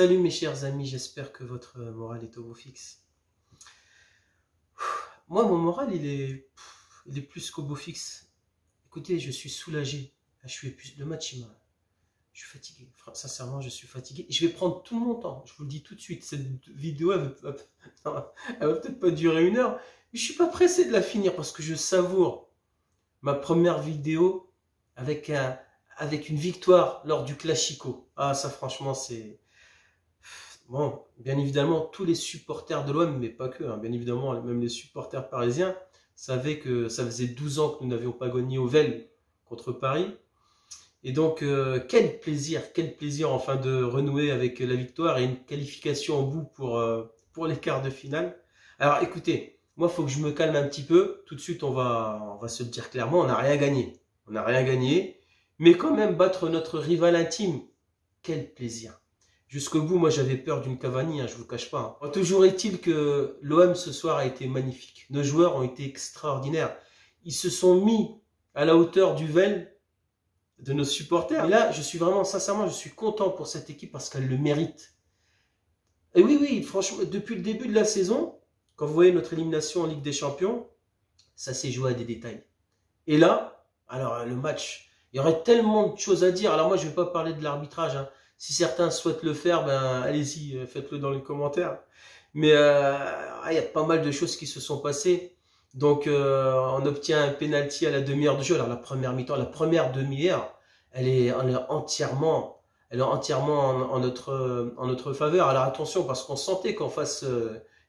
Salut mes chers amis, j'espère que votre morale est au beau fixe. Moi, mon moral, il est plus qu'au beau fixe. Écoutez, je suis soulagé. Le match, je suis fatigué. Sincèrement, je suis fatigué. Je vais prendre tout mon temps. Je vous le dis tout de suite. Cette vidéo, elle va peut-être pas durer 1 heure. Mais je suis pas pressé de la finir parce que je savoure ma première vidéo avec une victoire lors du Classico. Ah, ça, franchement, c'est... Bon, bien évidemment, tous les supporters de l'OM, mais pas que, hein, bien évidemment, même les supporters parisiens, savaient que ça faisait 12 ans que nous n'avions pas gagné au Vel contre Paris. Et donc, quel plaisir enfin de renouer avec la victoire et une qualification au bout pour les quarts de finale. Alors écoutez, moi, il faut que je me calme un petit peu. Tout de suite, on va se le dire clairement, on n'a rien gagné. On n'a rien gagné, mais quand même battre notre rival intime, quel plaisir. Jusqu'au bout, moi j'avais peur d'une Cavani, hein, je vous le cache pas. Hein. Toujours est-il que l'OM ce soir a été magnifique. Nos joueurs ont été extraordinaires. Ils se sont mis à la hauteur du Vel de nos supporters. Et là, je suis vraiment, sincèrement, je suis content pour cette équipe parce qu'elle le mérite. Et oui, franchement, depuis le début de la saison, quand vous voyez notre élimination en Ligue des Champions, ça s'est joué à des détails. Et là, alors le match, il y aurait tellement de choses à dire. Alors moi, je ne vais pas parler de l'arbitrage, hein. Si certains souhaitent le faire, ben allez-y, faites-le dans les commentaires. Mais il y a pas mal de choses qui se sont passées. Donc on obtient un penalty à la demi-heure de jeu. Alors la première mi-temps, la première demi-heure, elle est entièrement en notre faveur. Alors attention, parce qu'on sentait qu'en face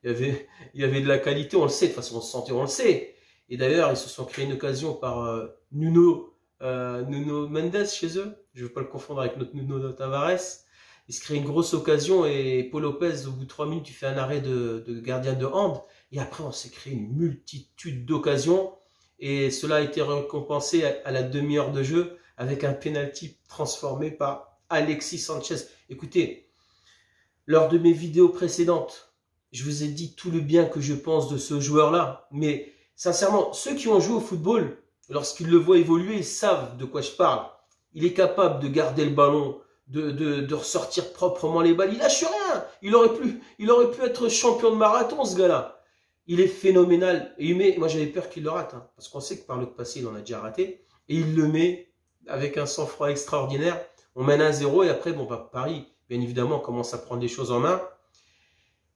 il y avait de la qualité. On le sait, de toute façon on se sentait, on le sait. Et d'ailleurs ils se sont créés une occasion par Nuno Mendes chez eux, je ne veux pas le confondre avec notre Nuno Tavares. Il se crée une grosse occasion et Paul Lopez, au bout de 3 minutes, il fait un arrêt de gardien de hand. Et après, on s'est créé une multitude d'occasions. Et cela a été récompensé à la demi-heure de jeu avec un penalty transformé par Alexis Sanchez. Écoutez, lors de mes vidéos précédentes, je vous ai dit tout le bien que je pense de ce joueur-là. Mais sincèrement, ceux qui ont joué au football, lorsqu'ils le voient évoluer, ils savent de quoi je parle. Il est capable de garder le ballon, de ressortir proprement les balles. Il lâche rien. Il aurait pu être champion de marathon, ce gars-là. Il est phénoménal. Et moi, j'avais peur qu'il le rate, hein, parce qu'on sait que par le passé, il en a déjà raté. Et il le met avec un sang-froid extraordinaire. On mène 1-0 et après, bon, bah, Paris, bien évidemment, commence à prendre les choses en main.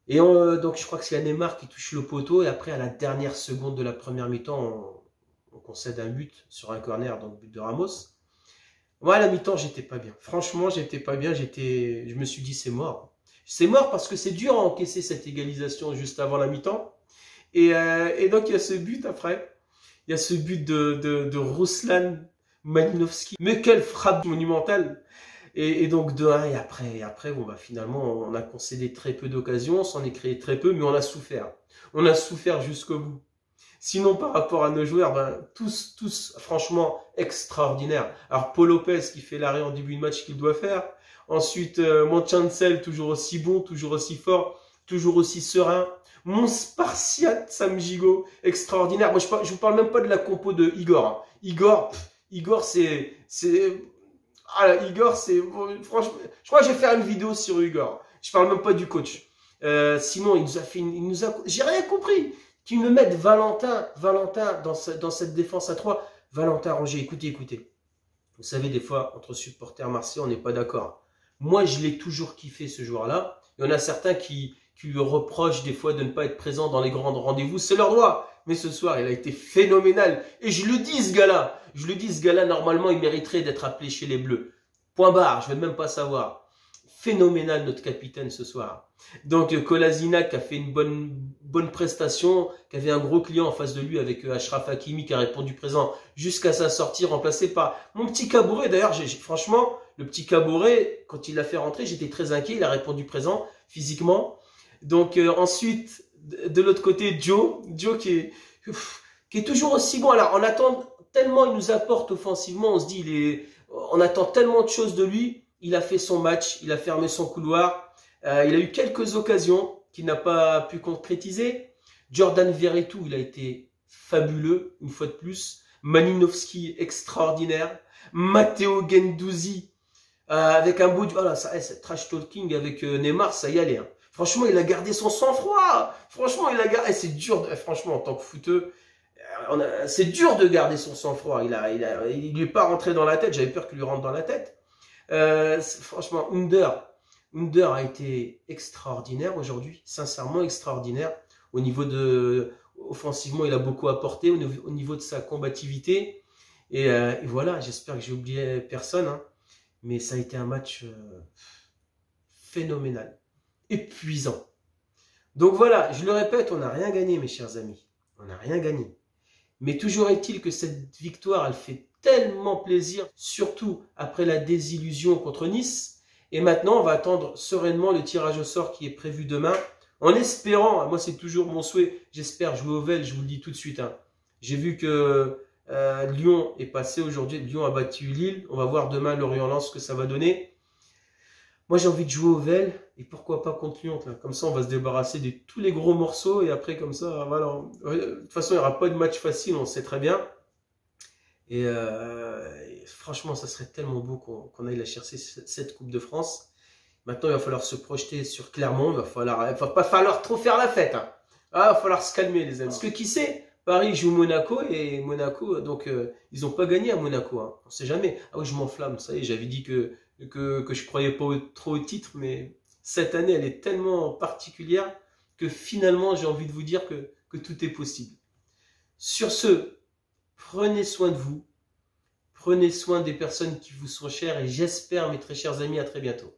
Et donc, je crois que c'est Neymar qui touche le poteau. Et après, à la dernière seconde de la première mi-temps, on concède un but sur un corner, donc but de Ramos. Moi, à la mi-temps, j'étais pas bien. Franchement, j'étais pas bien. Je me suis dit, c'est mort. C'est mort parce que c'est dur à encaisser cette égalisation juste avant la mi-temps. Et donc, il y a ce but après. Il y a ce but de Ruslan Malinovski. Mais quelle frappe monumentale! Et donc 2-1 et après bon, bah, finalement, on a concédé très peu d'occasions. On s'en est créé très peu, mais on a souffert. On a souffert jusqu'au bout. Sinon, par rapport à nos joueurs, ben, tous, franchement, extraordinaires. Alors, Paul Lopez qui fait l'arrêt en début de match qu'il doit faire. Ensuite, Monchancel, toujours aussi bon, toujours aussi fort, toujours aussi serein. Mon Spartiate, Sam Gigot, extraordinaire. Moi, je vous parle même pas de la compo de Igor. Hein. Igor, c'est... Ah, Igor, c'est... Franchement, je crois que je vais faire une vidéo sur Igor. Je parle même pas du coach. Sinon, il nous a fait... J'ai rien compris. Qu'ils me mettent Valentin dans cette défense à 3. Valentin Rongier, écoutez. Vous savez, des fois, entre supporters marseillais, on n'est pas d'accord. Moi, je l'ai toujours kiffé, ce joueur-là. Il y en a certains qui lui reprochent des fois de ne pas être présent dans les grands rendez-vous. C'est leur droit. Mais ce soir, il a été phénoménal. Et je le dis, ce gars-là, normalement, il mériterait d'être appelé chez les Bleus. Point barre, je ne vais même pas savoir. Phénoménal notre capitaine ce soir. Donc Kolasinac a fait une bonne prestation, qui avait un gros client en face de lui avec Achraf Hakimi qui a répondu présent jusqu'à sa sortie, remplacé par mon petit Caboret. D'ailleurs, franchement, le petit Caboret, quand il l'a fait rentrer, j'étais très inquiet. Il a répondu présent physiquement. Donc ensuite, de l'autre côté, Joe qui est toujours aussi bon. Alors on attend tellement, il nous apporte offensivement, on se dit, on attend tellement de choses de lui. Il a fait son match, il a fermé son couloir. Il a eu quelques occasions qu'il n'a pas pu concrétiser. Jordan Verretou, il a été fabuleux, une fois de plus. Malinovski, extraordinaire. Matteo Guendouzi, avec un bout de... Voilà, ça, c'est trash talking avec Neymar, ça y allait. Hein. Franchement, il a gardé son sang-froid. Franchement, il a gardé... c'est dur, franchement, en tant que footeux, c'est dur de garder son sang-froid. Il lui est pas rentré dans la tête. J'avais peur qu'il lui rentre dans la tête. Franchement, Under a été extraordinaire aujourd'hui. Sincèrement, extraordinaire. Au niveau de... Offensivement, il a beaucoup apporté. Au niveau de sa combativité. Et voilà, j'espère que j'ai oublié personne. Hein. Mais ça a été un match phénoménal. Épuisant. Donc voilà, je le répète, on n'a rien gagné, mes chers amis. On n'a rien gagné. Mais toujours est-il que cette victoire, elle fait tellement plaisir, surtout après la désillusion contre Nice. Et maintenant, on va attendre sereinement le tirage au sort qui est prévu demain, en espérant, moi c'est toujours mon souhait, j'espère jouer au Vel, je vous le dis tout de suite. Hein. J'ai vu que Lyon est passé aujourd'hui, Lyon a battu Lille, on va voir demain Lorient-Lens ce que ça va donner. Moi, j'ai envie de jouer au Vel, et pourquoi pas contre Lyon. Là. Comme ça, on va se débarrasser de tous les gros morceaux, et après, comme ça, voilà. De toute façon, il n'y aura pas de match facile, on sait très bien. Et franchement, ça serait tellement beau qu'on aille la chercher, cette Coupe de France. Maintenant, il va falloir se projeter sur Clermont, il va pas falloir trop faire la fête. Hein. Ah, il va falloir se calmer, les amis. Parce que qui sait, Paris joue Monaco, et Monaco, donc, ils n'ont pas gagné à Monaco. Hein. On ne sait jamais. Ah oui, je m'enflamme, ça y est, j'avais dit que je croyais pas trop au titre, mais cette année, elle est tellement particulière que finalement, j'ai envie de vous dire que tout est possible. Sur ce, prenez soin de vous, prenez soin des personnes qui vous sont chères et j'espère, mes très chers amis, à très bientôt.